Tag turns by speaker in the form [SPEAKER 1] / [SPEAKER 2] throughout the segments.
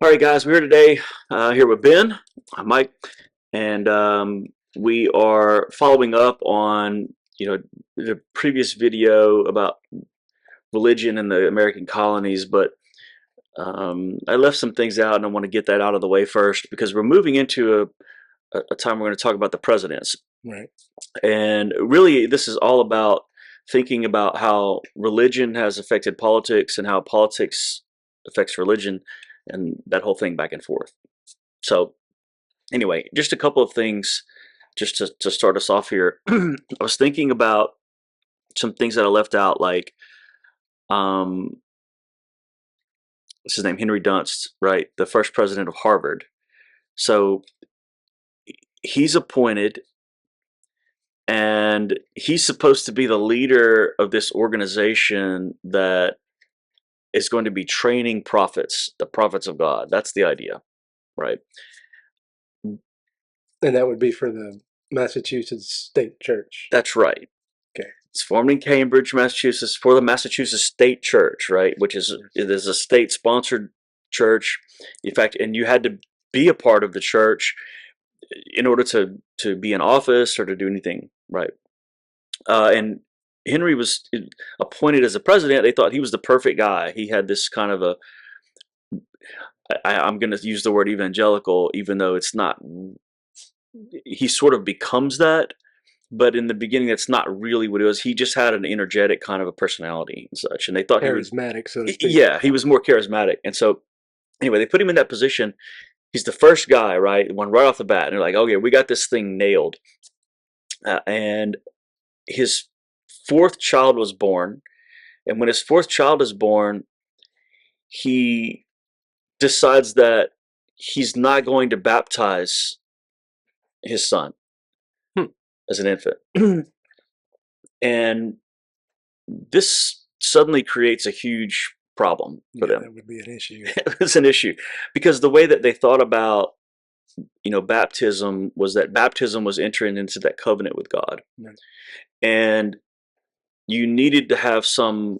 [SPEAKER 1] All right, guys, we're here today here with Ben, Mike, and we are following up on the previous video about religion in the American colonies, but I left some things out, and I want to get that out of the way first because we're moving into a time we're going to talk about the presidents,
[SPEAKER 2] Right.
[SPEAKER 1] and really this is all about thinking about how religion has affected politics and how politics affects religion and that whole thing back and forth. So anyway, just a couple of things just to start us off here. I was thinking about some things that I left out, like um, what's his name, Henry Dunst, right? The first president of Harvard. So he's appointed and he's supposed to be the leader of this organization that is going to be training prophets, the prophets of God. That's the idea, right?
[SPEAKER 2] And that would be for the Massachusetts State Church.
[SPEAKER 1] That's right.
[SPEAKER 2] Okay.
[SPEAKER 1] It's formed in Cambridge, Massachusetts, for the Massachusetts State Church, right? Which is it is a state-sponsored church. In fact, and you had to be a part of the church in order to be in office or to do anything, right? And Henry was appointed as a president. They thought he was the perfect guy. He had this kind of a I'm going to use the word evangelical, even though it's not. He sort of becomes that, but in the beginning, that's not really what it was. He just had an energetic kind of a personality and such, and they thought
[SPEAKER 2] Charismatic, so to speak.
[SPEAKER 1] yeah, he was more charismatic. And so, anyway, they put him in that position. He's the first guy, right, one right off the bat, and they're like, "Okay, we got this thing nailed." And his fourth child was born, and when his fourth child is born, he decides that he's not going to baptize his son
[SPEAKER 2] Hmm.
[SPEAKER 1] as an infant. And this suddenly creates a huge problem for them.
[SPEAKER 2] That would be an issue.
[SPEAKER 1] It's an issue because the way that they thought about baptism was that baptism was entering into that covenant with God.
[SPEAKER 2] Right.
[SPEAKER 1] And you needed to have some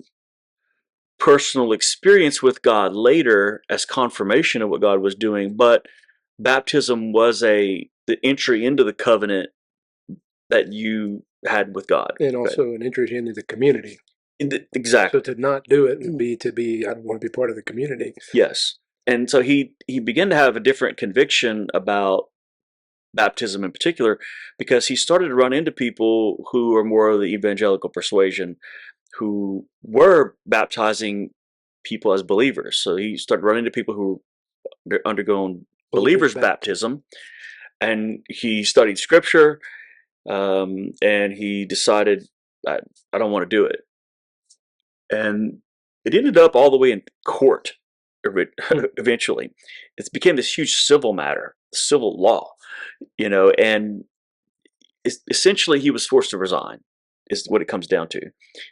[SPEAKER 1] personal experience with God later as confirmation of what God was doing, but baptism was the entry into the covenant that you had with God.
[SPEAKER 2] And also an entry into the community.
[SPEAKER 1] Exactly.
[SPEAKER 2] So to not do it would be I don't want to be part of the community.
[SPEAKER 1] Yes. And so he began to have a different conviction about baptism in particular because he started to run into people who are more of the evangelical persuasion who were baptizing people as believers. So he started running into people who were undergoing believers' baptism, and he studied scripture, and he decided, I don't want to do it. And it ended up all the way in court eventually. It became this huge civil matter, civil law, and essentially he was forced to resign, is what it comes down to.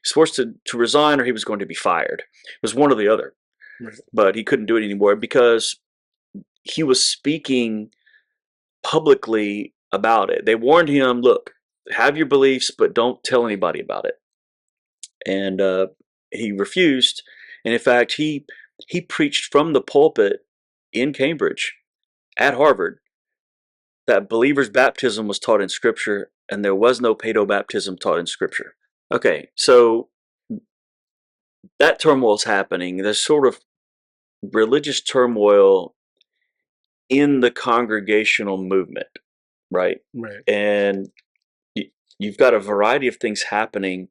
[SPEAKER 1] He's forced to resign or he was going to be fired. It was one or the other.
[SPEAKER 2] Right.
[SPEAKER 1] But he couldn't do it anymore because he was speaking publicly about it. They warned him, look, have your beliefs, but don't tell anybody about it. And he refused. And in fact, he preached from the pulpit in Cambridge at Harvard that believers' baptism was taught in Scripture and there was no paedo-baptism taught in Scripture. Okay, so that turmoil is happening. There's sort of religious turmoil in the congregational movement, right?
[SPEAKER 2] Right.
[SPEAKER 1] And you've got a variety of things happening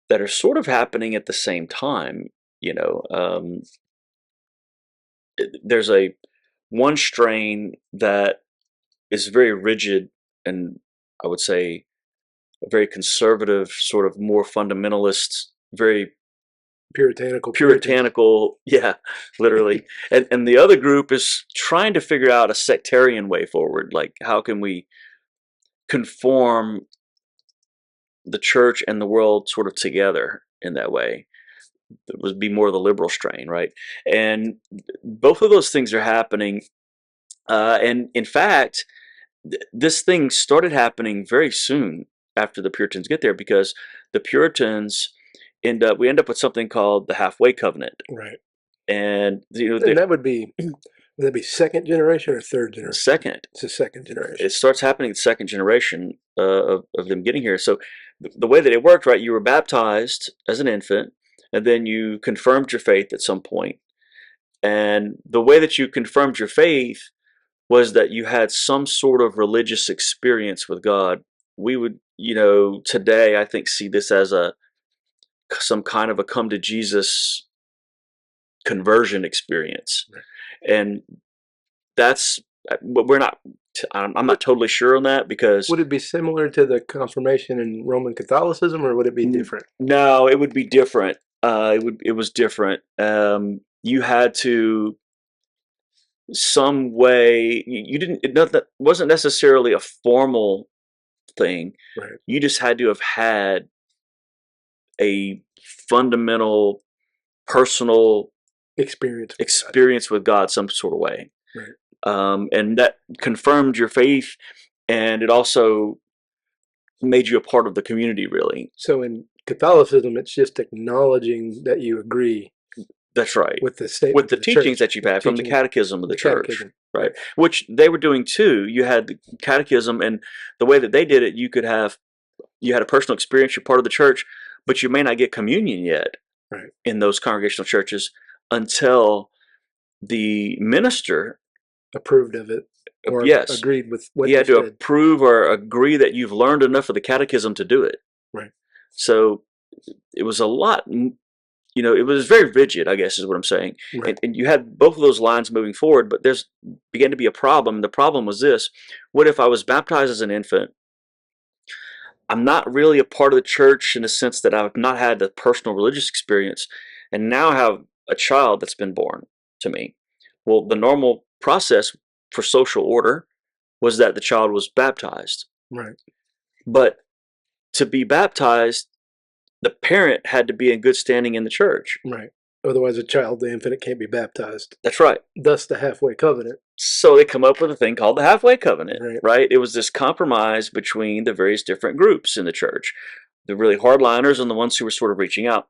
[SPEAKER 1] that are sort of happening at the same time. There's one strain that is very rigid and I would say a very conservative, sort of more fundamentalist, very puritanical, yeah, literally. and the other group is trying to figure out a sectarian way forward. Like, how can we conform the church and the world sort of together in that way? It would be more of the liberal strain, right? And both of those things are happening. And in fact, this thing started happening very soon after the Puritans get there, because the Puritans we end up with something called the halfway covenant.
[SPEAKER 2] Right.
[SPEAKER 1] And
[SPEAKER 2] And
[SPEAKER 1] the
[SPEAKER 2] that would be would that be second generation or third generation?
[SPEAKER 1] second,
[SPEAKER 2] It's a second generation.
[SPEAKER 1] it starts happening the second generation of them getting here. So the way that it worked, right? You were baptized as an infant, and then you confirmed your faith at some point. And the way that you confirmed your faith was that you had some sort of religious experience with God. We would, today I think see this as a some kind of a come to Jesus conversion experience,
[SPEAKER 2] Right.
[SPEAKER 1] and that's but we're not. I'm not totally sure on that because
[SPEAKER 2] Would it be similar to the confirmation in Roman Catholicism, or would it be different?
[SPEAKER 1] no, it would be different. It was different. You had to some way you didn't that wasn't necessarily a formal thing.
[SPEAKER 2] Right.
[SPEAKER 1] You just had to have had a fundamental personal
[SPEAKER 2] Experience with God.
[SPEAKER 1] experience with God some sort of way.
[SPEAKER 2] Right.
[SPEAKER 1] And that confirmed your faith, and it also made you a part of the community, really.
[SPEAKER 2] So in Catholicism, it's just acknowledging that you agree
[SPEAKER 1] That's right.
[SPEAKER 2] with the
[SPEAKER 1] With
[SPEAKER 2] statements
[SPEAKER 1] the
[SPEAKER 2] of the
[SPEAKER 1] teachings
[SPEAKER 2] church,
[SPEAKER 1] that you've
[SPEAKER 2] with the
[SPEAKER 1] had from the
[SPEAKER 2] teaching,
[SPEAKER 1] catechism of the
[SPEAKER 2] the
[SPEAKER 1] church,
[SPEAKER 2] catechism.
[SPEAKER 1] right?
[SPEAKER 2] Right.
[SPEAKER 1] Which they were doing too. You had the catechism, and the way that they did it, you had a personal experience, you're part of the church, but you may not get communion yet
[SPEAKER 2] Right.
[SPEAKER 1] in those congregational churches until the minister,
[SPEAKER 2] Approved of it or
[SPEAKER 1] yes,
[SPEAKER 2] agreed with
[SPEAKER 1] he
[SPEAKER 2] what you
[SPEAKER 1] had to
[SPEAKER 2] said.
[SPEAKER 1] approve or agree that you've learned enough of the catechism to do it.
[SPEAKER 2] Right.
[SPEAKER 1] So it was a lot, it was very rigid, I guess is what I'm saying.
[SPEAKER 2] Right.
[SPEAKER 1] And you had both of those lines moving forward, but there's began to be a problem. The problem was this: what if I was baptized as an infant? I'm not really a part of the church in the sense that I've not had the personal religious experience, and now I have a child that's been born to me. Well, the normal process for social order was that the child was baptized.
[SPEAKER 2] Right.
[SPEAKER 1] But to be baptized, the parent had to be in good standing in the church.
[SPEAKER 2] Right. Otherwise, a child, the infant, can't be baptized.
[SPEAKER 1] That's right.
[SPEAKER 2] Thus, the halfway covenant.
[SPEAKER 1] So they come up with a thing called the halfway covenant,
[SPEAKER 2] Right.
[SPEAKER 1] right? It was this compromise between the various different groups in the church, the really hardliners and the ones who were sort of reaching out.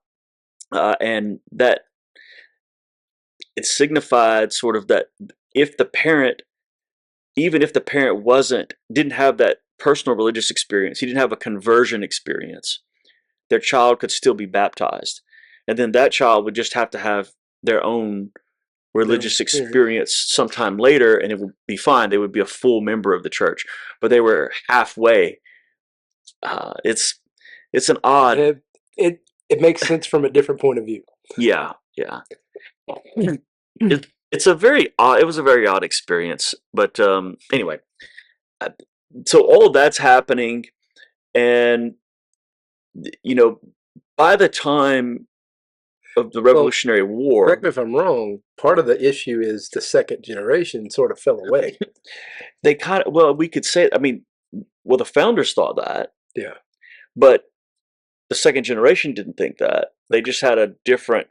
[SPEAKER 1] And that it signified sort of that if the parent, even if the parent didn't have that personal religious experience, he didn't have a conversion experience, their child could still be baptized. And then that child would just have to have their own religious experience sometime later, and it would be fine. They would be a full member of the church, but they were halfway. It's an odd,
[SPEAKER 2] It makes sense from a different point of view.
[SPEAKER 1] yeah, yeah. It's a very odd. It was a very odd experience, but anyway, uh, so all of that's happening, and you know, by the time of the
[SPEAKER 2] Well,
[SPEAKER 1] Revolutionary
[SPEAKER 2] correct
[SPEAKER 1] War,
[SPEAKER 2] me if I'm wrong. Part of the issue is the second generation sort of fell away.
[SPEAKER 1] they kind of, well, we could say, I mean, well, the founders thought that,
[SPEAKER 2] Yeah.
[SPEAKER 1] but the second generation didn't think that. They just had a different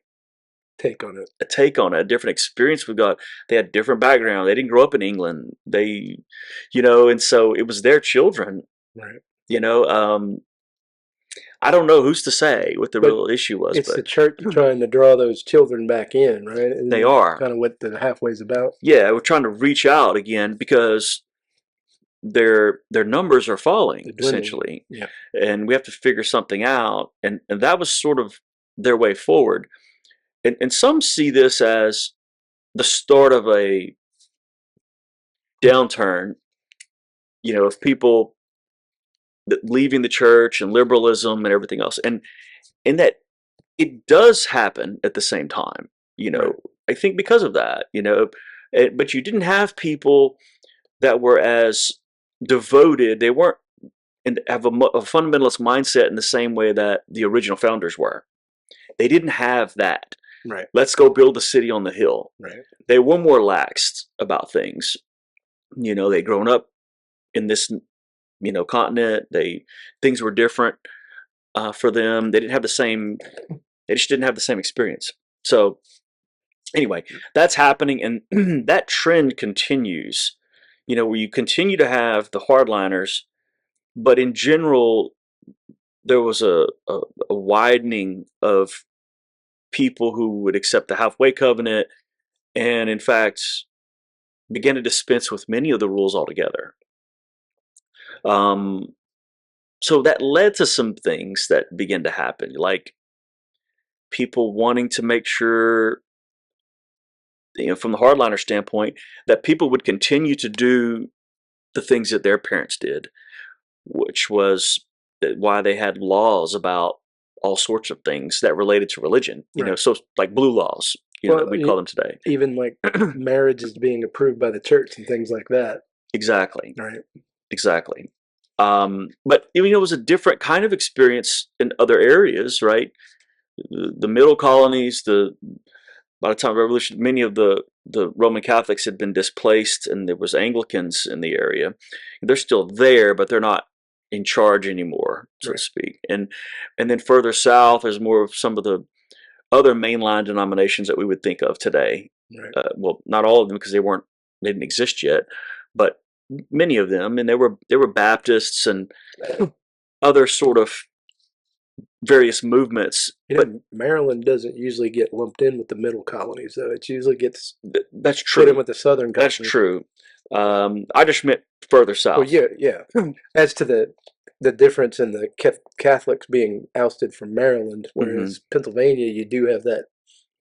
[SPEAKER 2] Take on it.
[SPEAKER 1] a take on it, a different experience with God. They had different background. They didn't grow up in England. And so it was their children.
[SPEAKER 2] Right.
[SPEAKER 1] You know, I don't know who's to say what the
[SPEAKER 2] But
[SPEAKER 1] real issue was,
[SPEAKER 2] it's
[SPEAKER 1] but
[SPEAKER 2] the church trying to draw those children back in, right?
[SPEAKER 1] they
[SPEAKER 2] Isn't
[SPEAKER 1] are.
[SPEAKER 2] kind of what the halfway's about?
[SPEAKER 1] Yeah, we're trying to reach out again because their numbers are falling
[SPEAKER 2] The dwindling.
[SPEAKER 1] essentially,
[SPEAKER 2] Yeah.
[SPEAKER 1] and we have to figure something out. And that was sort of their way forward. And some see this as the start of a downturn, of people leaving the church and liberalism and everything else. And in that it does happen at the same time,
[SPEAKER 2] Right.
[SPEAKER 1] I think because of that, but you didn't have people that were as devoted. They weren't and have a fundamentalist mindset in the same way that the original founders were. They didn't have that.
[SPEAKER 2] Right.
[SPEAKER 1] Let's go build a city on the hill.
[SPEAKER 2] Right.
[SPEAKER 1] They were more laxed about things. They'd grown up in this, continent. Things were different for them. They didn't have the same. They just didn't have the same experience. So anyway, that's happening, and that trend continues. Where you continue to have the hardliners, but in general, there was a widening of people who would accept the halfway covenant, and in fact began to dispense with many of the rules altogether. Um, so that led to some things that began to happen, like people wanting to make sure, from the hardliner standpoint, that people would continue to do the things that their parents did, which was why they had laws about all sorts of things that related to religion,
[SPEAKER 2] Right.
[SPEAKER 1] so like blue laws,
[SPEAKER 2] Well,
[SPEAKER 1] that we call them today.
[SPEAKER 2] even like marriage is being approved by the church and things like that.
[SPEAKER 1] Exactly.
[SPEAKER 2] Right.
[SPEAKER 1] Exactly. But it was a different kind of experience in other areas, right? The middle colonies, by the time of the Revolution, many of the Roman Catholics had been displaced, and there was Anglicans in the area. They're still there, but they're not in charge anymore, so to
[SPEAKER 2] Right.
[SPEAKER 1] speak. And then further south, there's more of some of the other mainline denominations that we would think of today.
[SPEAKER 2] Right.
[SPEAKER 1] Well, not all of them because they didn't exist yet, but many of them, and there were Baptists and other sort of various movements. But
[SPEAKER 2] Maryland doesn't usually get lumped in with the middle colonies, though. It usually gets
[SPEAKER 1] that's
[SPEAKER 2] put in
[SPEAKER 1] true.
[SPEAKER 2] with the southern
[SPEAKER 1] That's
[SPEAKER 2] colonies.
[SPEAKER 1] true. I just meant further
[SPEAKER 2] Well,
[SPEAKER 1] south.
[SPEAKER 2] yeah, yeah. As to the difference in the Catholics being ousted from Maryland,
[SPEAKER 1] Hmm.
[SPEAKER 2] whereas Pennsylvania, you do have that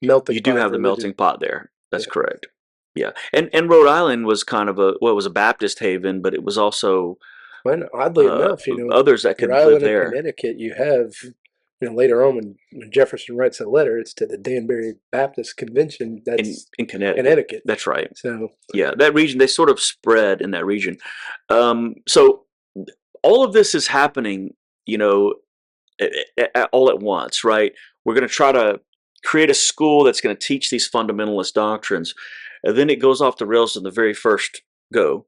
[SPEAKER 2] melting
[SPEAKER 1] You do
[SPEAKER 2] pot of
[SPEAKER 1] have the
[SPEAKER 2] religion.
[SPEAKER 1] melting pot there. That's
[SPEAKER 2] Yeah.
[SPEAKER 1] correct. Yeah, and Rhode Island was kind of it was a Baptist haven, but it was also
[SPEAKER 2] Well, oddly enough,
[SPEAKER 1] others that
[SPEAKER 2] Rhode
[SPEAKER 1] could live
[SPEAKER 2] Island and
[SPEAKER 1] there
[SPEAKER 2] Connecticut, you have, later on when Jefferson writes a letter, it's to the Danbury Baptist Convention. That's
[SPEAKER 1] in Connecticut.
[SPEAKER 2] Connecticut.
[SPEAKER 1] That's right.
[SPEAKER 2] So,
[SPEAKER 1] Yeah, that region, they sort of spread in that region. So all of this is happening, you know, all at once, right? We're going to try to create a school that's going to teach these fundamentalist doctrines, and then it goes off the rails in the very first go,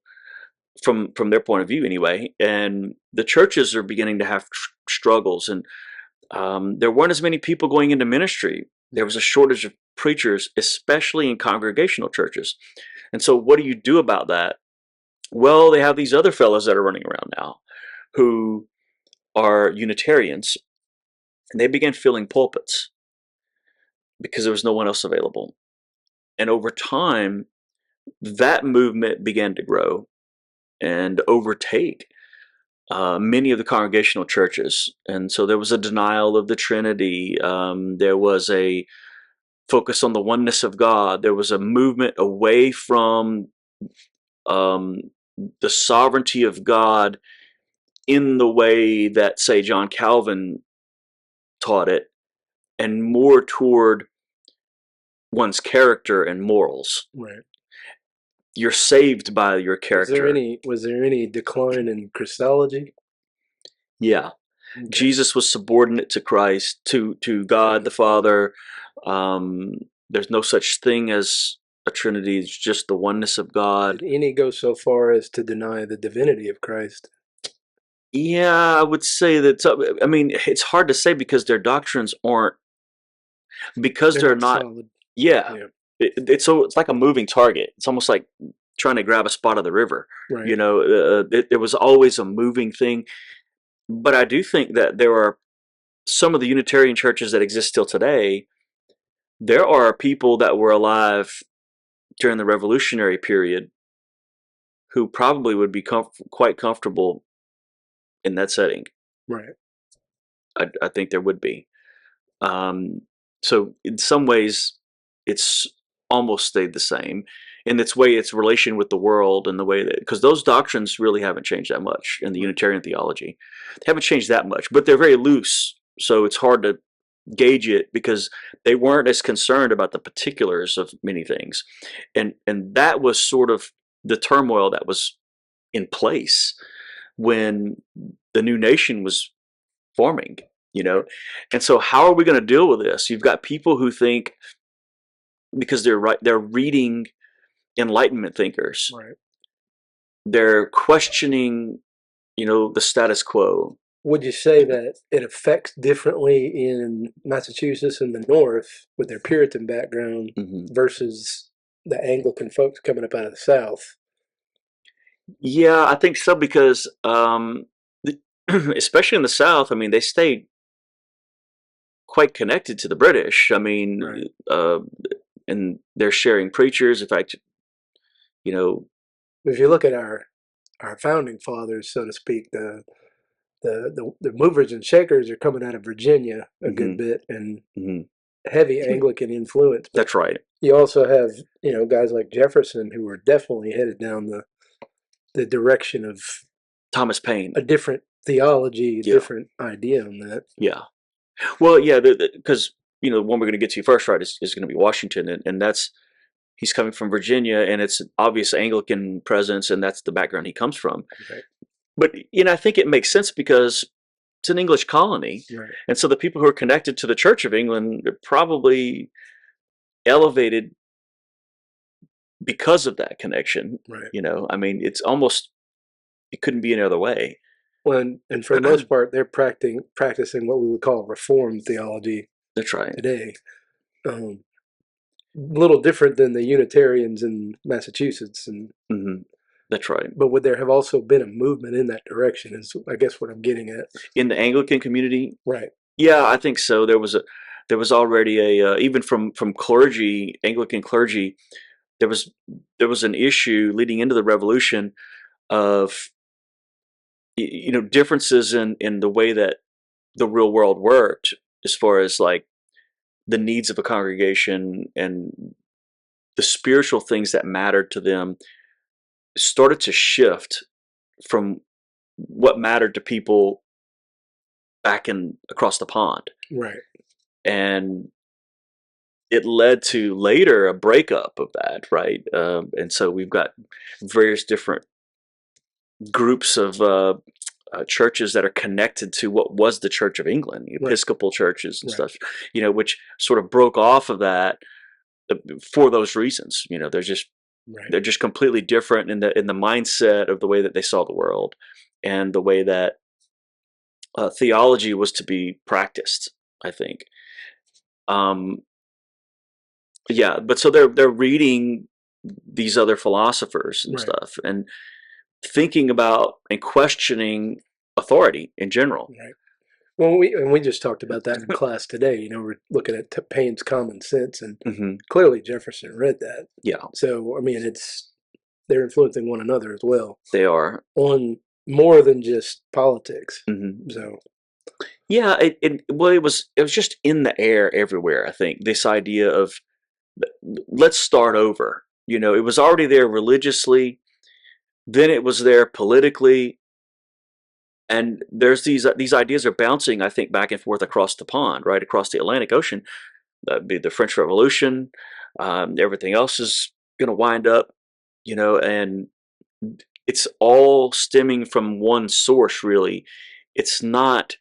[SPEAKER 1] from their point of view, anyway. And the churches are beginning to have struggles, and there weren't as many people going into ministry. There was
[SPEAKER 2] right,
[SPEAKER 1] a shortage of preachers, especially in congregational churches. And so, what do you do about that? Well, they have these other fellows that are running around now who are Unitarians, and they began filling pulpits because there was no one else available. And over time, that movement began to grow and overtake many of the congregational churches. And so there was a denial of the Trinity. There was a focus on the oneness of God. There was a movement away from um, the sovereignty of God in the way that, say, John Calvin taught it, and more toward one's character and morals.
[SPEAKER 2] right.
[SPEAKER 1] You're saved by your character.
[SPEAKER 2] Was there any decline in Christology?
[SPEAKER 1] Yeah.
[SPEAKER 2] Okay.
[SPEAKER 1] Jesus was subordinate to Christ, to God the Father. Um, there's no such thing as a Trinity. It's just the oneness of
[SPEAKER 2] Did
[SPEAKER 1] God.
[SPEAKER 2] any go so far as to deny the divinity of Christ?
[SPEAKER 1] Yeah, I would say that. I mean, it's hard to say because their doctrines aren't, because
[SPEAKER 2] They're
[SPEAKER 1] they're
[SPEAKER 2] not
[SPEAKER 1] not.
[SPEAKER 2] solid.
[SPEAKER 1] Yeah,
[SPEAKER 2] Yeah.
[SPEAKER 1] it's like a moving target. It's almost like trying to grab a spot of the river.
[SPEAKER 2] Right.
[SPEAKER 1] It was always a moving thing. But I do think that there are some of the Unitarian churches that exist still today. There are people that were alive during the Revolutionary period who probably would be quite comfortable in that setting.
[SPEAKER 2] Right.
[SPEAKER 1] I think there would be. Um, so in some ways, it's almost stayed the same. In its way, its relation with the world and the way that, because those doctrines really haven't changed that much in the
[SPEAKER 2] Right.
[SPEAKER 1] Unitarian theology. They haven't changed that much, but they're very loose. So it's hard to gauge it because they weren't as concerned about the particulars of many things. And that was sort of the turmoil that was in place when the new nation was forming, you know.
[SPEAKER 2] Right.
[SPEAKER 1] And so how are we going to deal with this? You've got people who think, because they're reading enlightenment thinkers,
[SPEAKER 2] Right.
[SPEAKER 1] they're questioning, the status quo.
[SPEAKER 2] Would you say that it affects differently in Massachusetts and the North with their Puritan background
[SPEAKER 1] Hmm.
[SPEAKER 2] versus the Anglican folks coming up out of the South?
[SPEAKER 1] Yeah, I think so because especially in the South, I mean, they stayed quite connected to the British. I
[SPEAKER 2] Right.
[SPEAKER 1] mean, and they're sharing preachers. In fact, you know,
[SPEAKER 2] If you look at our founding fathers, so to speak, the movers and shakers are coming out of Virginia a good
[SPEAKER 1] hmm
[SPEAKER 2] bit and
[SPEAKER 1] hmm
[SPEAKER 2] heavy Anglican influence. But
[SPEAKER 1] that's right.
[SPEAKER 2] you also have, guys like Jefferson who were definitely headed down the direction of
[SPEAKER 1] Thomas Paine.
[SPEAKER 2] a different theology, a
[SPEAKER 1] Yeah,
[SPEAKER 2] different idea on that.
[SPEAKER 1] yeah. Well, yeah, because the one we're going to get to first, right, is going to be Washington, and that's he's coming from Virginia, and it's an obvious Anglican presence, and that's the background he comes from.
[SPEAKER 2] Right.
[SPEAKER 1] But I think it makes sense because it's an English colony,
[SPEAKER 2] Right.
[SPEAKER 1] and so the people who are connected to the Church of England are probably elevated because of that connection.
[SPEAKER 2] Right.
[SPEAKER 1] I mean, it couldn't be any other way.
[SPEAKER 2] Well, and for the most part, they're practicing what we would call Reformed theology
[SPEAKER 1] That's right.
[SPEAKER 2] today. Um, little different than the Unitarians in Massachusetts, and
[SPEAKER 1] hmm That's right.
[SPEAKER 2] but would there have also been a movement in that direction? Is I guess what I'm getting at.
[SPEAKER 1] In the Anglican community,
[SPEAKER 2] Right.
[SPEAKER 1] yeah, I think so. There was already a even from clergy, Anglican clergy, there was there was an issue leading into the Revolution of differences in the way that the real world worked as far as like the needs of a congregation and the spiritual things that mattered to them started to shift from what mattered to people back in across the pond.
[SPEAKER 2] Right.
[SPEAKER 1] And it led to later a breakup of that, right? And so we've got various different groups of churches that are connected to what was the Church of England,
[SPEAKER 2] Right.
[SPEAKER 1] Episcopal churches and
[SPEAKER 2] Right.
[SPEAKER 1] stuff, which sort of broke off of that for those reasons.
[SPEAKER 2] Right.
[SPEAKER 1] They're just completely different in the mindset of the way that they saw the world and the way that theology was to be practiced, I think. Um, yeah, but so they're reading these other philosophers and
[SPEAKER 2] Right.
[SPEAKER 1] stuff and thinking about and questioning authority in general.
[SPEAKER 2] Right. Well, we just talked about that in class today. We're looking at Paine's Common Sense, and
[SPEAKER 1] hmm
[SPEAKER 2] clearly Jefferson read that.
[SPEAKER 1] Yeah,
[SPEAKER 2] So I mean, they're influencing one another as well
[SPEAKER 1] they are.
[SPEAKER 2] on more than just politics.
[SPEAKER 1] hmm
[SPEAKER 2] So
[SPEAKER 1] Yeah, well, it was just in the air everywhere. I think this idea of let's start over. It was already there religiously, then it was there politically, and there's these ideas are bouncing. I think back and forth across the pond, right across the Atlantic Ocean. That'd be the French Revolution. Everything else is going to wind up, and it's all stemming from one source. Really, it's not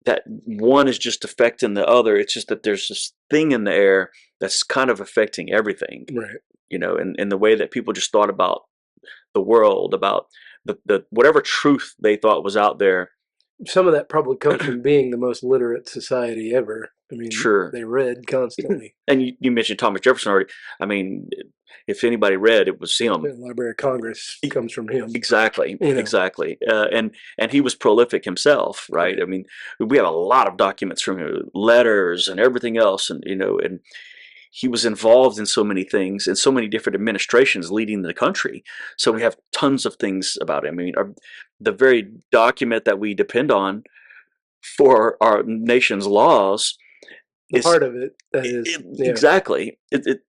[SPEAKER 1] that one is just affecting the other. It's just that there's this thing in the air that's kind of affecting everything,
[SPEAKER 2] right.
[SPEAKER 1] in the way that people just thought about the world, about the whatever truth they thought was out there.
[SPEAKER 2] Some of that probably comes from being the most literate society ever. I mean,
[SPEAKER 1] Sure.
[SPEAKER 2] they read constantly.
[SPEAKER 1] And you mentioned Thomas Jefferson already. I mean, if anybody read, it was him.
[SPEAKER 2] The Library of Congress comes from him.
[SPEAKER 1] Exactly,
[SPEAKER 2] You know,
[SPEAKER 1] exactly. And he was prolific himself, right?
[SPEAKER 2] right,
[SPEAKER 1] I mean, we have a lot of documents from him, letters and everything else, and he was involved in so many things and so many different administrations leading the country. So we
[SPEAKER 2] right.
[SPEAKER 1] have tons of things about him. I mean, the very document that we depend on for our nation's laws
[SPEAKER 2] The
[SPEAKER 1] is
[SPEAKER 2] heart of it, that is, yeah,
[SPEAKER 1] exactly.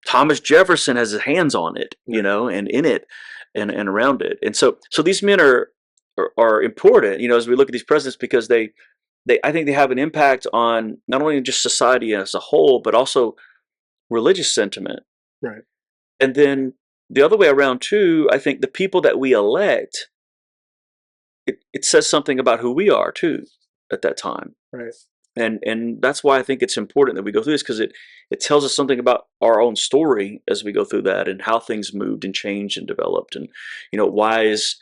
[SPEAKER 1] Thomas Jefferson has his hands on it,
[SPEAKER 2] right,
[SPEAKER 1] and in it, and around it. And so these men are important, as we look at these presidents because they I think they have an impact on not only just society as a whole, but also religious sentiment.
[SPEAKER 2] right,
[SPEAKER 1] And then the other way around too, I think the people that we elect, it says something about who we are too at that time.
[SPEAKER 2] right.
[SPEAKER 1] And that's why I think it's important that we go through this because it tells us something about our own story as we go through that and how things moved and changed and developed and why is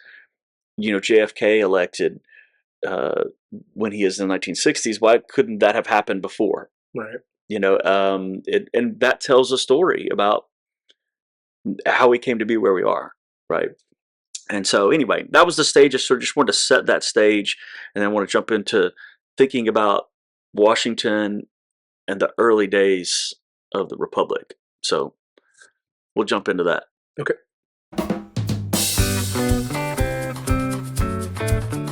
[SPEAKER 1] JFK elected uh, when he is in the 1960s, why couldn't that have happened before?
[SPEAKER 2] Right.
[SPEAKER 1] And that tells a story about how we came to be where we are, right? And so anyway, that was the stage. I sort of just wanted to set that stage, and then I want to jump into thinking about Washington and the early days of the Republic. So we'll jump into that.
[SPEAKER 2] Okay.